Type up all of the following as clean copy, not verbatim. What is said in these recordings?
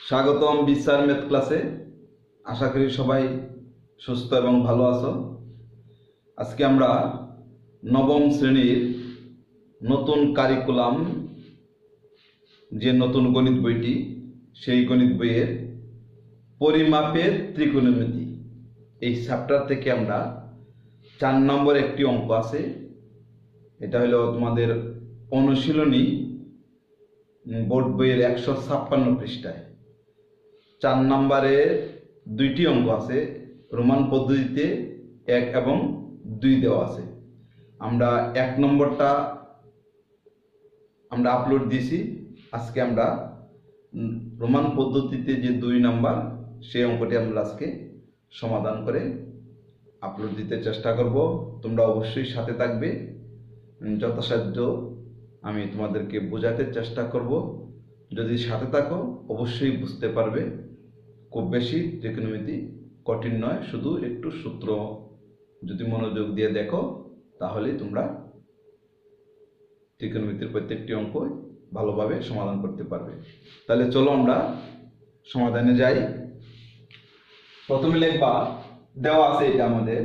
স্বাগতম বিস্যার ম্যাথ ক্লাসে। আশা করি সবাই সুস্থ এবং ভালো আছো। আজকে আমরা নবম শ্রেণীর নতুন কারিকুলাম যে নতুন গণিত বইটি, সেই গণিত বইয়ের পরিমাপের ত্রিকোণমিতি এই চ্যাপ্টার থেকে আমরা 4 নম্বর একটি অঙ্ক আছে। এটা হলো তোমাদের অনুশীলনী বোর্ড বইয়ের 156 পৃষ্ঠায় 4 নম্বরের 2টি অঙ্ক আছে। রোমান পদ্ধতিতে 1 এবং 2 দেওয়া আছে। আমরা 1 নম্বরটা আমরা আপলোড দিয়েছি। আজকে আমরা রোমান পদ্ধতিতে যে 2 নম্বর সেই অঙ্কটি আমরা আজকে সমাধান করে আপলোড দিতে চেষ্টা করব। তোমরা অবশ্যই সাথে থাকবে। যথাসাধ্য আমি তোমাদেরকে বোঝাতে চেষ্টা করব। যদি সাথে থাকো অবশ্যই বুঝতে পারবে। খুব বেশি ত্রিকোণমিতি কঠিন নয়, শুধু একটু সূত্র যদি মনোযোগ দিয়ে দেখো তাহলে তোমরা ত্রিকোণমিতির প্রত্যেকটি অঙ্ক ভালোভাবে সমাধান করতে পারবে। তাহলে চলো আমরা সমাধানে যাই। প্রথমে লিখবা, দেওয়া আছে এটা আমাদের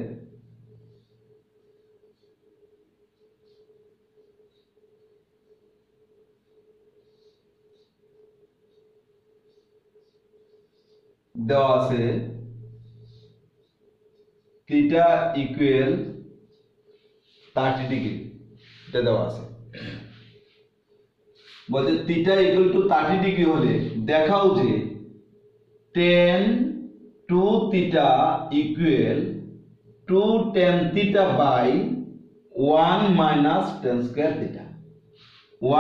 দেওয়া আছে থিটা ইকুয়াল 30 ডিগ্রি। এটা দেওয়া আছে, বলতে থিটা ইকুয়াল টু 30 ডিগ্রি হলে দেখাও যে tan 2 theta equal 2 tan theta by 1 minus tan square theta.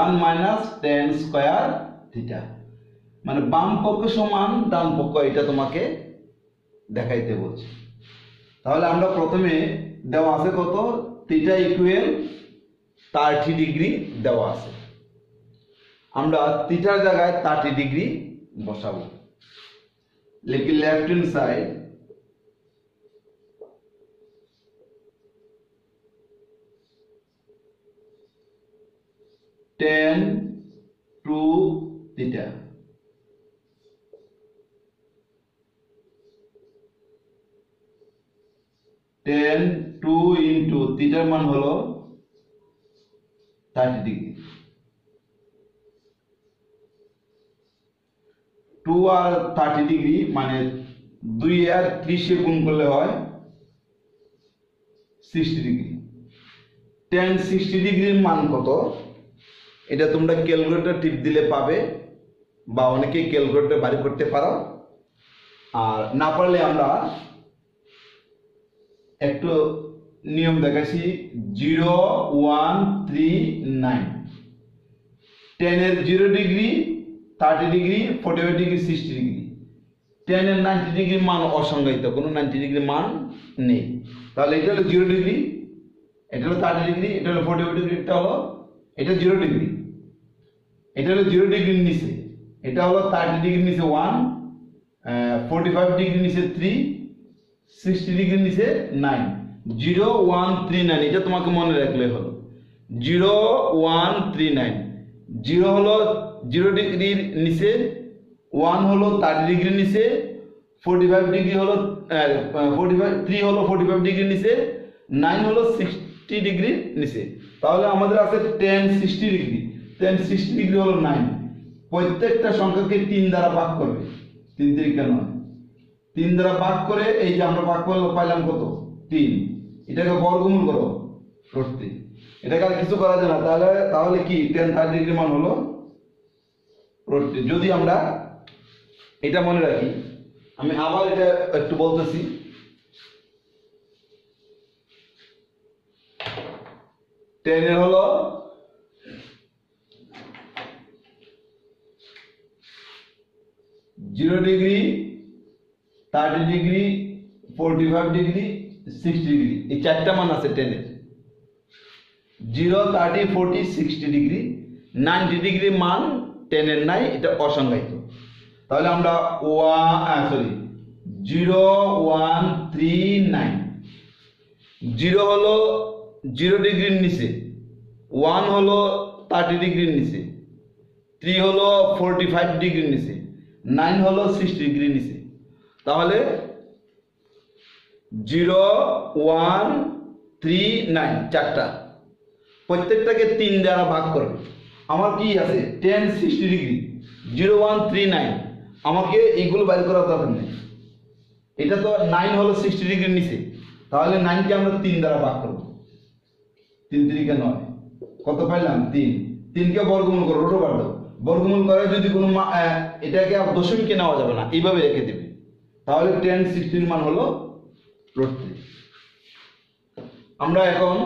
1 minus tan square theta মানে বাম পক্ষ সমান ডান পক্ষ, এটা তোমাকে দেখাইতে বলছে। তাহলে আমরা প্রথমে দেওয়া আছে কত, থিটা ইকুয়াল 30 ডিগ্রি দেওয়া আছে। আমরা থিটার জায়গায় 30 ডিগ্রি বসাবো। লিখি left hand side tan 2 theta tan 2 into থিটার মান হলো 30 ডিগ্রি। 2 আর 30 ডিগ্রি মানে 2 আর 30 এ গুণ করলে হয় 60 ডিগ্রি। tan 60 ডিগ্রির মান কত, এটা তোমরা ক্যালকুলেটর টিপ দিলে পাবে, বা অনেকে ক্যালকুলেটর বাড়ি করতে পারো। আর না পারলে আমরা একটু নিয়ম দেখাচ্ছি। 0139 tan এর 0 degree, 30 degree, 45 degree, 60 degree. tan এর 90 ডিগ্রি মান অসংজ্ঞায়িত, কোনো 90 ডিগ্রি মান নেই। তাহলে এটা হলো 0 ডিগ্রি, এটা হলো 30 ডিগ্রি, এটা হলো 45 ডিগ্রি, এটা 0 ডিগ্রি, এটা হলো 0 ডিগ্রির নিচে, এটা হলো 30 ডিগ্রির নিচে 1, 45 ডিগ্রির নিচে 3, 60 ডিগ্রির নিচে 9। 0139 এটা তোমাকে মনে রাখলে হলো 0139। 0 হলো 0 ডিগ্রির নিচে, 1 হলো 30 ডিগ্রির নিচে, 45 ডিগ্রি হলো 3 হলো 45 ডিগ্রির নিচে, 9 হলো 60 ডিগ্রির নিচে। তাহলে আমাদের আছে tan 60 ডিগ্রি। tan 60 ডিগ্রি হলো 9। প্রত্যেকটা সংখ্যাকে 3 দ্বারা ভাগ করবে। 3 3 9, 3 দ্বারা ভাগ করে এই যে আমরা ভাগ করলে পাইলাম কত, 3। এটাকে বর্গমূল করো করতে, এটাকে আর কিছু করা যায় না। তাহলে কি tan 30 ডিগ্রি মান হলো রোড। যদি আমরা এটা মনে রাখি, আমি আবার এটা একটু বলতেছি। tan এর হলো 0 ডিগ্রি, 30 ডিগ্রি, 45 ডিগ্রি, 60 ডিগ্রি, এই 4টা মান আছে tan এর। 0, 30, 40, 60 ডিগ্রি। 90 ডিগ্রি মান tan এর নাই, এটা অসংজ্ঞায়িত। তাহলে আমরা 0139, 0 হলো 0 ডিগ্রির নিচে, 1 হলো 30 ডিগ্রির নিচে, 3 হলো 45 ডিগ্রির নিচে, 9 হলো 60 ডিগ্রি নিচে। তাহলে 0 1 3 9 চারটা, প্রত্যেকটাকে 3 দ্বারা ভাগ করবে। আমার কি আছে 10 60 ডিগ্রি 0 1 3 9, আমাকে এগুলো বাইর করার দরকার নেই। এটা তো 9 হলো 60 ডিগ্রির নিচে, তাহলে 9 কে আমরা 3 দ্বারা ভাগ করব। 3 3 9, কত পাইলাম 3। 3 কে বর্গমূল করো, রুট ওভার দাও, বর্গমূল করে যদি কোনো এটাকে আর দশমিকে নেওয়া যাবে না, এইভাবে রেখে দেবে। তাহলে 10 60 এর মান হলো √3। আমরা এখন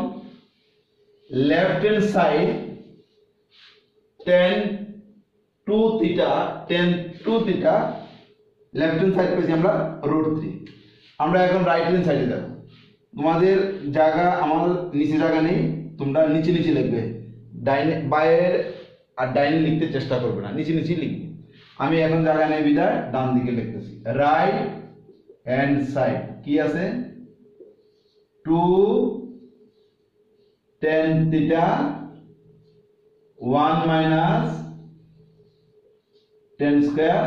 left hand side tan 2 theta left hand side পেয়েছি আমরা √3। আমরা এখন রাইট হ্যান্ড সাইডে যাব। তোমাদের জায়গা, আমার নিচে জায়গা নেই, তোমরা নিচে নিচে লিখবে, ডাইনে বাইরের আর ডাইনে লিখতে চেষ্টা করবে না, নিচে নিচে লিখবে। আমি এখন জায়গা নেই বিদায় ডান দিকে লিখতেছি। রাইট হ্যান্ড সাইড কি আছে 2 tan theta 1 minus tan square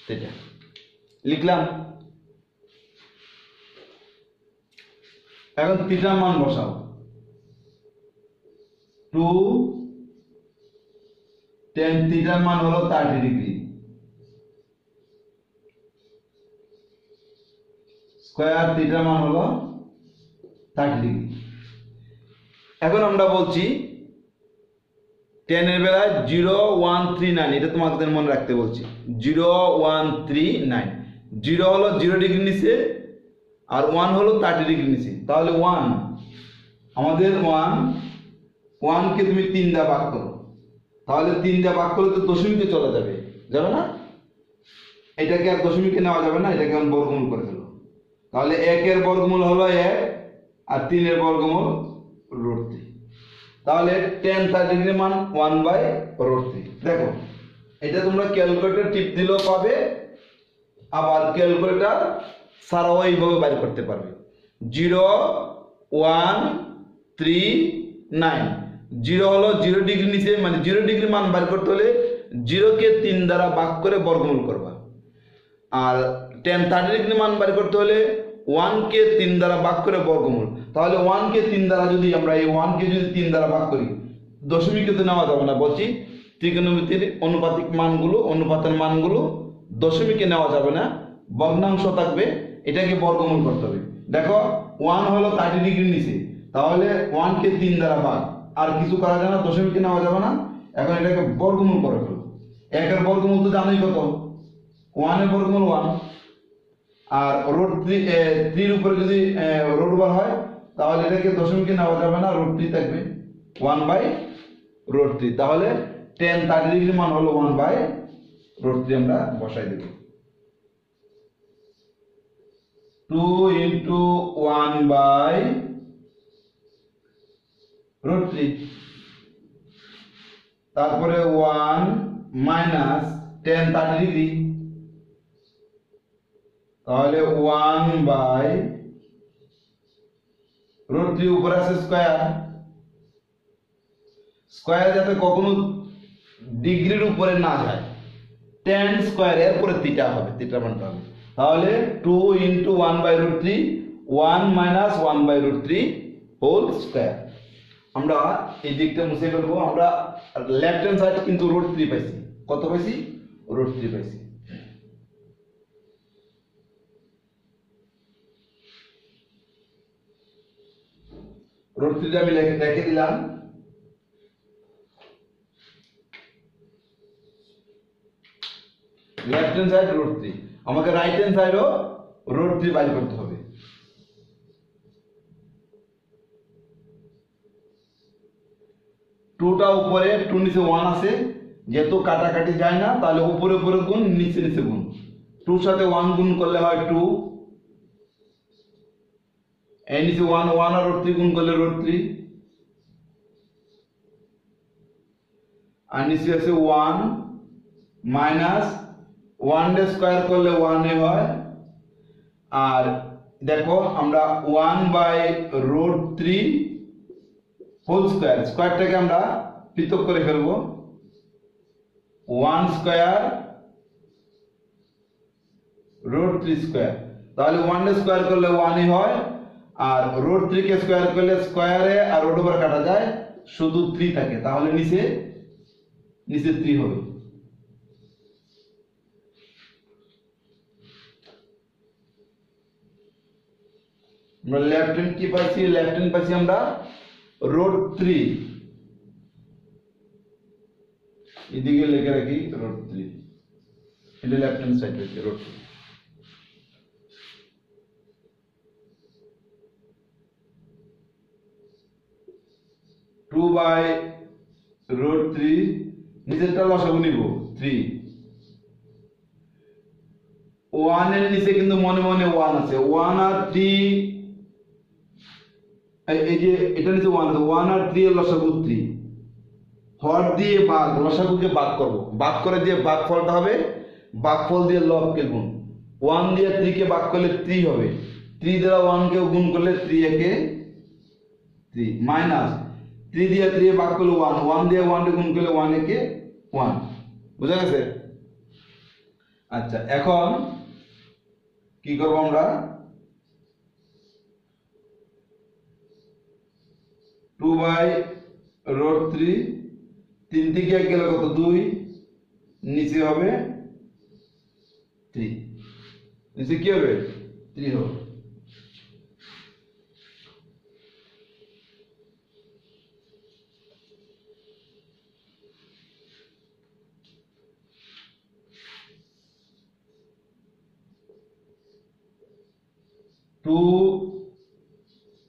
theta লিখলাম। এখন থিটার মান বসাও, 2 tan থিটার মান হলো 30 ডিগ্রি, স্কয়ার থিটার মান হলো 30 ডিগ্রি। এখন আমরা বলছি tan এর বেলায় 0 1 3 9, এটা তোমাদের মনে রাখতে বলছি। 0 1 3 9, 0 হলো 0 ডিগ্রি নিচে আর 1 হলো 30 ডিগ্রি নিচে। তাহলে 1 আমাদের 1 কে তুমি 3 দিয়ে ভাগ করো, তাহলে 3 দিয়ে ভাগ করলে তো দশমিকে চলে যাবে, যাবে না? এটাকে আর দশমিকে নেওয়া যাবে না, এটাকে আমি বর্গমূল করে দেব। তাহলে 1 এর বর্গমূল হলো 1 আর 3 এর বর্গমূল √3। তাহলে tan 30 ডিগ্রি মান 1/√3। দেখো এটা তোমরা ক্যালকুলেটর টিপ দিলেও পাবে, আবার ক্যালকুলেটর ছাড়াও এইভাবে বাইর করতে পারবে। 0 1 3 9, 0 হলো 0 ডিগ্রি নিচে, মানে 0 ডিগ্রি মান বাইর করতে হলে 0 কে 3 দ্বারা ভাগ করে বর্গমূল করবা। আর tan 30 ডিগ্রি মান বাইর করতে হলে 1 কে 3 দ্বারা ভাগ করে বর্গমূল। তাহলে 1 কে 3 দ্বারা যদি আমরা এই 1 কে যদি 3 দ্বারা ভাগ করি, দশমিকে তো নেওয়া যাবে না, বলছি ত্রিকোণমিতির অনুপাতের মানগুলো দশমিকে নেওয়া যাবে না, ভগ্নাংশ থাকবে, এটাকে বর্গমূল করতে হবে। দেখো 1 হলো 30 ডিগ্রি নিচে, তাহলে 1 কে 3 দ্বারা ভাগ, আর কিছু করা যাবে না, দশমিকে নেওয়া যাবে না। এখন এটাকে বর্গমূল করে ফেলো। 1 এর বর্গমূল তো জানোই কত, 1 এর বর্গমূল 1, আর √3 3 এর উপরে যদি √1 হয় তাহলে এটাকে দশমিকে নেওয়া যাবে না, √3 থাকবে, 1/√3। তাহলে tan 30 ডিগ্রি মান হলো 1/√3। আমরা বসাই দেব 2 × 1/√3, তারপরে 1 মাইনাস tan 30 ডিগ্রি, তাহলে 1/√3 উপরে আছে স্কয়ার, স্কয়ার যাতে কখনো ডিগ্রির উপরে না যায়, tan স্কয়ার এর পরে থিটা হবে, থিটা মানটা হবে। তাহলে 2 × 1/√3, 1 মাইনাস 1/√3 হোল স্কয়ার। আমরা এই দিকটা মুছে ফেলবো। আমরা লেফট হ্যান্ড সাইড কিন্তু √3 পাইছি। কত পাইছি? √3 পাইছি। √3 আমি লিখে দিলাম। লেফট হ্যান্ড সাইড √3, আমাকে রাইট হ্যান্ড সাইডও √3 বাইর করতে হবে। টুটা উপরে, টু নিচে 1 আছে, যেহেতু কাটাকাটি যায় না, তাহলে উপরে উপরে গুণ, নিচে নিচে গুণ। 2 সাথে 1 গুণ করলে হয় 2, এই নিচে 1 আর √3 গুণ করলে √3, আর নিচে আছে 1 মাইনাস 1 এর স্কয়ার করলে 1 এ হয়। আর দেখো আমরা 1/√3 হোল স্কয়ার, স্কয়ারটাকে আমরা পৃথক করে ফেলবো। 1 স্কয়ার √3 স্কয়ার। তাহলে 1 স্কয়ার করলে 1ই হয়, আর √3 কে স্কয়ার করলে স্কয়ারে আর রুট ওভার কাটা যায়, শুধু 3 থাকে। তাহলে নিচে 3 হবে। আমরা লেফট হ্যান্ড কি পাচ্ছি? লেফট হ্যান্ড পাচ্ছি আমরা √3, এদিকে লিখে রাখি √3, এটা লেফট হ্যান্ড সাইড হচ্ছে √3। 2/√3, নিচেরটা লসাগু নিব 3। 1 এর নিচে কিন্তু মনে মনে 1 আছে, 1 আর 3, এই যে এটা নিচে 1 আছে, 1 আর 3 এর লসাগু 3। হর দিয়ে ভাগ, লসাগুকে ভাগ করব, ভাগ করে যে ভাগফলটা হবে, ভাগফল দিয়ে লবকে গুণ। 1 দিয়ে 3 কে ভাগ করলে 3 হবে, 3 দ্বারা 1 কে গুণ করলে 3 একে 3, মাইনাস 3 দিয়ে 3 এ ভাগ করলে 1, 1 দিয়ে 1 কে গুণ করলে 1 একে 1। বুঝা গেছে? আচ্ছা, এখন কি করব আমরা? 2/√3, 3 থেকে 1 গেলে কত? 2, নিচে হবে 3, নিচে কি হবে? 3 হবে।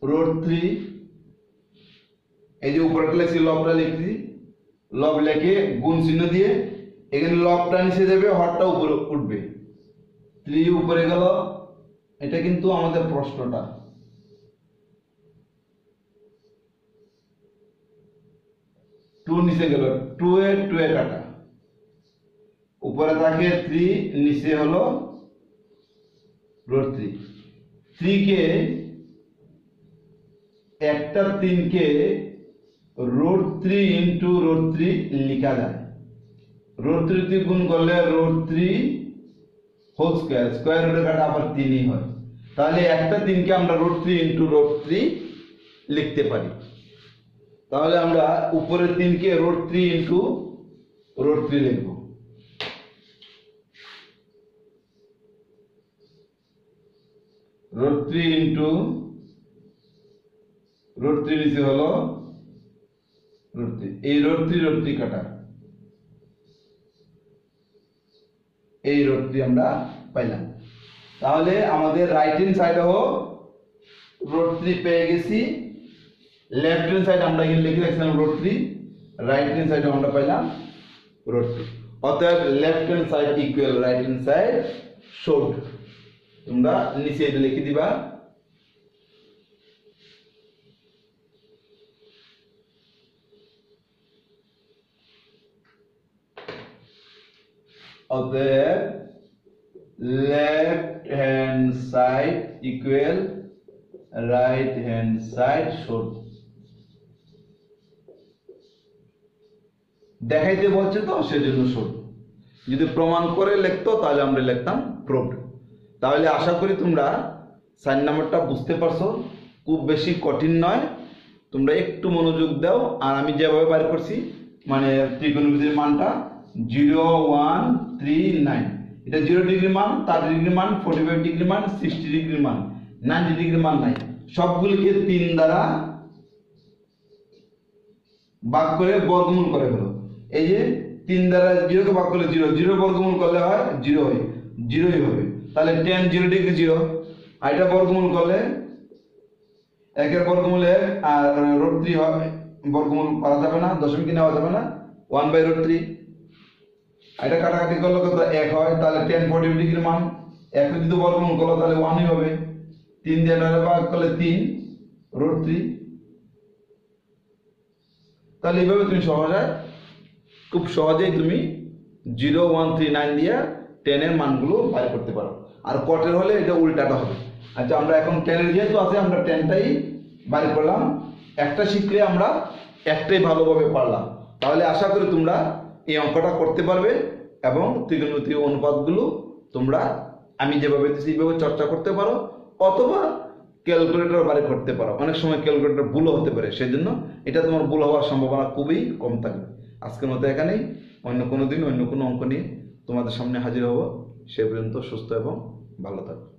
√3, এই যে উপরেটা লিখছি, লবটা লিখছি, লব লিখে গুণ চিহ্ন দিয়ে এখানে লবটা নিচে যাবে, হরটা উপরে উঠবে। 3 উপরে গেল, এটা কিন্তু আমাদের প্রশ্নটা। 2 নিচে গেল, 2 এ কাটা, উপরে থাকে 3, নিচে হলো √3। 3 কে একটা 3 কে √3 ইন্টু √3 লিখা যায়। √3 দিয়ে গুণ করলে √3 হোল স্কয়ার, স্কয়ার রুটের কাটা আবার 3ই হয়। তাহলে একটা 3 কে আমরা √3 ইন্টু √3 লিখতে পারি। তাহলে আমরা উপরে 3 কে √3 ইন্টু √3 লিখব। √3 ইন্টু √3 নিচে হলো √3, এই √3 কাটা, এই √3 আমরা পাইলাম। তাহলে আমাদের রাইট হ্যান্ড সাইডে √3 পেয়ে গেছি, লেফট হ্যান্ড সাইড আমরা এখানে লিখে রাখছিলাম √3, রাইট হ্যান্ড সাইডে আমরা পাইলাম √3। অতএব left hand side equal right hand side showed. তোমরা নিচে এটা লিখে দিবা। অতএব left hand side equal right hand side showed. দেখাইতে বলছে তো সেজন্য শোড, যদি প্রমাণ করে লিখতো তাহলে আমরা লিখতাম প্রুভড। তাহলে আশা করি তোমরা 4 নাম্বারটা বুঝতে পারছো, খুব বেশি কঠিন নয়, তোমরা একটু মনোযোগ দাও। আর আমি যেভাবে বের করছি, মানে ত্রিকোণমিতির মানটা 0, 1, 3, 9, এটা 0 ডিগ্রি মান, 30 ডিগ্রি মান, 45 ডিগ্রি মান, 60 ডিগ্রি মান, 90 ডিগ্রি মান নাই, সবগুলিকে 3 দ্বারা ভাগ করে বর্গমূল করে ফেলো। এই যে 3 দ্বারা 0 কে ভাগ করলে 0, 0 বর্গমূল করলে হয় 0 হয়, 0ই হবে। তাহলে tan 0 ডিগ্রি 0, আর এটা বর্গমূল করলে 1 এর বর্গমূল 1, আর √3 হবে, বর্গমূল করা যাবে না, দশমিক নেওয়া যাবে না, 1/√3। এটা কাটাকাটি করলে কত? 1 হয়। তাহলে tan 45 ডিগ্রি মান 1 যদি বর্গমূল করলো তাহলে 1ই হবে। 3 দিয়ে 9 ভাগ করলে 3/√3। তাহলে এইভাবে তুমি খুব সহজেই তুমি 0, 1, 3, 9 দিয়ে 10 এর মানগুলো বাইর করতে পারো। আর কটের হলে এটা উল্টাটা হবে। আচ্ছা, আমরা এখন 10 এর যেহেতু আছে, আমরা 10টাই বাইর করলাম। একটা শিখলে আমরা একটাই ভালোভাবে পারলাম। তাহলে আশা করি তোমরা এই অঙ্কটা করতে পারবে এবং ত্রিকোণমিতিক অনুপাতগুলো তোমরা আমি যেভাবে দিচ্ছি এইভাবে চর্চা করতে পারো, অথবা ক্যালকুলেটর বারে করতে পারো। অনেক সময় ক্যালকুলেটর ভুলও হতে পারে, সেই জন্য এটা তোমার ভুল হওয়ার সম্ভাবনা খুবই কম থাকবে। আজকের মতো এখানেই, অন্য কোনো দিন অন্য কোনো অঙ্ক নিয়ে তোমাদের সামনে হাজির হব। সে পর্যন্ত সুস্থ এবং ভালো থাকো।